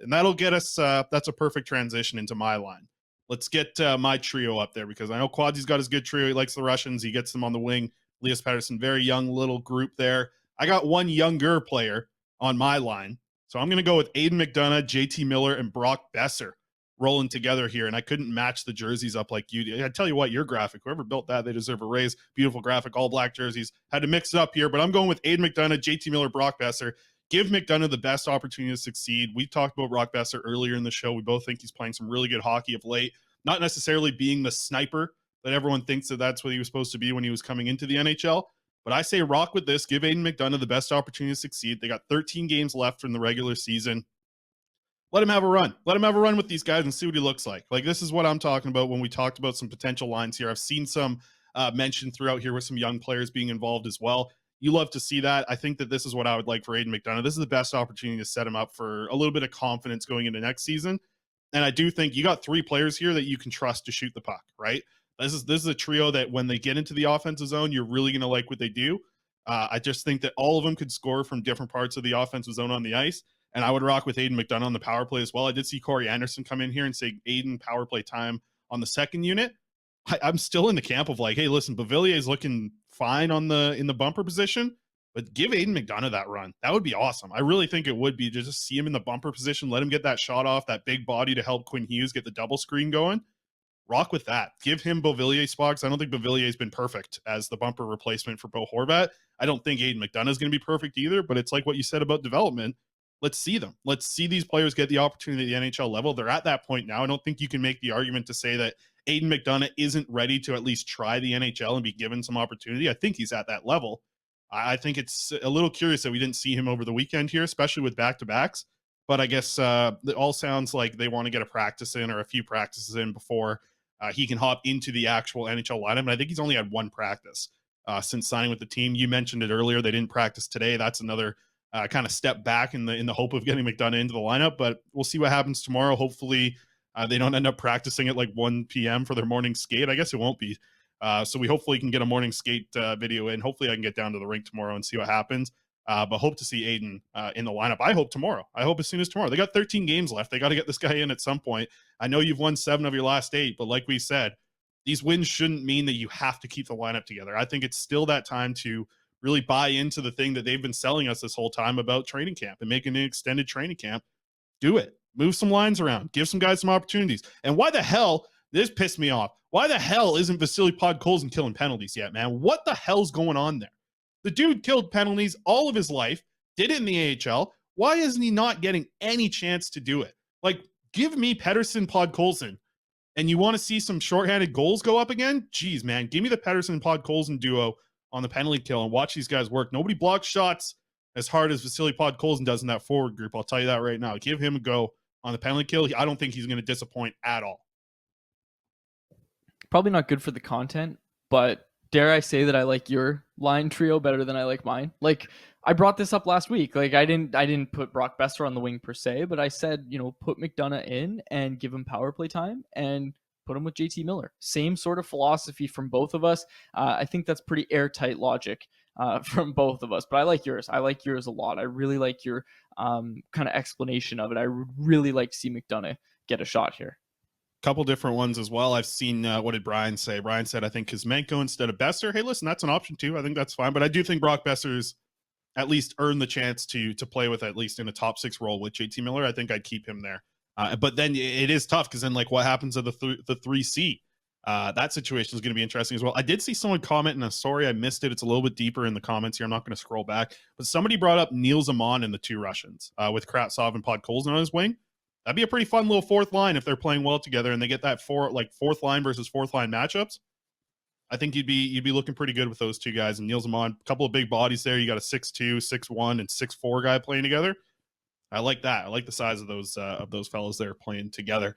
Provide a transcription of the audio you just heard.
And that'll get us, that's a perfect transition into my line. Let's get my trio up there because I know Quadsy's got his good trio. He likes the Russians. He gets them on the wing. Elias Pettersson, very young little group there. I got one younger player on my line. So I'm going to go with Aiden McDonough, JT Miller, and Brock Besser rolling together here. And I couldn't match the jerseys up like you did. I tell you what, your graphic, whoever built that, they deserve a raise. Beautiful graphic, all black jerseys. Had to mix it up here, but I'm going with Aiden McDonough, JT Miller, Brock Besser. Give McDonough the best opportunity to succeed. We talked about Brock Besser earlier in the show. We both think he's playing some really good hockey of late. Not necessarily being the sniper that everyone thinks that that's what he was supposed to be when he was coming into the NHL. But I say rock with this. Give Aiden McDonough the best opportunity to succeed. They got 13 games left from the regular season. Let him have a run. Let him have a run with these guys and see what he looks like. Like, this is what I'm talking about when we talked about some potential lines here. I've seen some mentioned throughout here with some young players being involved as well. You love to see that. I think that this is what I would like for Aiden McDonough. This is the best opportunity to set him up for a little bit of confidence going into next season. And I do think you got three players here that you can trust to shoot the puck, right? This is a trio that when they get into the offensive zone, you're really going to like what they do. I just think that all of them could score from different parts of the offensive zone on the ice. And I would rock with Aiden McDonough on the power play as well. I did see Corey Anderson come in here and say Aiden power play time on the second unit. I'm still in the camp of like, hey, listen, Beauvillier is looking fine in the bumper position, but give Aiden McDonough that run. That would be awesome. I really think it would be to just see him in the bumper position, let him get that shot off, that big body to help Quinn Hughes get the double screen going. Rock with that. Give him Beauvillier spots. I don't think Beauvillier's been perfect as the bumper replacement for Bo Horvat. I don't think Aiden McDonough is going to be perfect either, but it's like what you said about development. Let's see them. Let's see these players get the opportunity at the NHL level. They're at that point now. I don't think you can make the argument to say that Aiden McDonough isn't ready to at least try the NHL and be given some opportunity. I think he's at that level. I think it's a little curious that we didn't see him over the weekend here, especially with back-to-backs. But I guess it all sounds like they want to get a practice in or a few practices in before he can hop into the actual NHL lineup. And I think he's only had one practice since signing with the team. You mentioned it earlier. They didn't practice today. That's another kind of step back in the hope of getting McDonough into the lineup. But we'll see what happens tomorrow. Hopefully they don't end up practicing at like 1 p.m. for their morning skate. I guess it won't be. So we hopefully can get a morning skate video in. Hopefully I can get down to the rink tomorrow and see what happens. But hope to see Aiden in the lineup. I hope tomorrow. I hope as soon as tomorrow. They got 13 games left. They got to get this guy in at some point. I know you've won 7 of your last 8, but like we said, these wins shouldn't mean that you have to keep the lineup together. I think it's still that time to really buy into the thing that they've been selling us this whole time about training camp and making an extended training camp. Do it. Move some lines around. Give some guys some opportunities. And why the hell, this pissed me off. Why the hell isn't Vasily Podkolzin killing penalties yet, man? What the hell's going on there? The dude killed penalties all of his life, did it in the AHL. Why isn't he not getting any chance to do it? Like, give me Pettersson, Podkolzin, and you want to see some shorthanded goals go up again? Jeez, man. Give me the Pettersson, Podkolzin duo on the penalty kill and watch these guys work. Nobody blocks shots as hard as Vasily Podkolzin does in that forward group. I'll tell you that right now. Give him a go on the penalty kill. I don't think he's going to disappoint at all. Probably not good for the content, but dare I say that I like your line trio better than I like mine? Like, I brought this up last week. Like, I didn't put Brock Besser on the wing per se, but I said, put McDonough in and give him power play time and put him with JT Miller. Same sort of philosophy from both of us. I think that's pretty airtight logic from both of us, but I like yours. I like yours a lot. I really like your kind of explanation of it. I would really like to see McDonough get a shot here. Couple different ones as well. I've seen, what did Brian say? Brian said, I think Kuzmenko instead of Besser. Hey, listen, that's an option too. I think that's fine. But I do think Brock Besser's at least earned the chance to play with at least in a top 6 role with JT Miller. I think I'd keep him there. But then it is tough because then like what happens at the 3C? That situation is going to be interesting as well. I did see someone comment, and sorry I missed it. It's a little bit deeper in the comments here. I'm not going to scroll back. But somebody brought up Neil Zaman and the 2 Russians with Kravtsov and Podkolzin on his wing. That'd be a pretty fun little fourth line if they're playing well together and they get that fourth line versus fourth line matchups. I think you'd be looking pretty good with those 2 guys. And Neil Zaman, a couple of big bodies there. You got a 6'2", 6'1", and 6'4" guy playing together. I like that. I like the size of those fellows there playing together.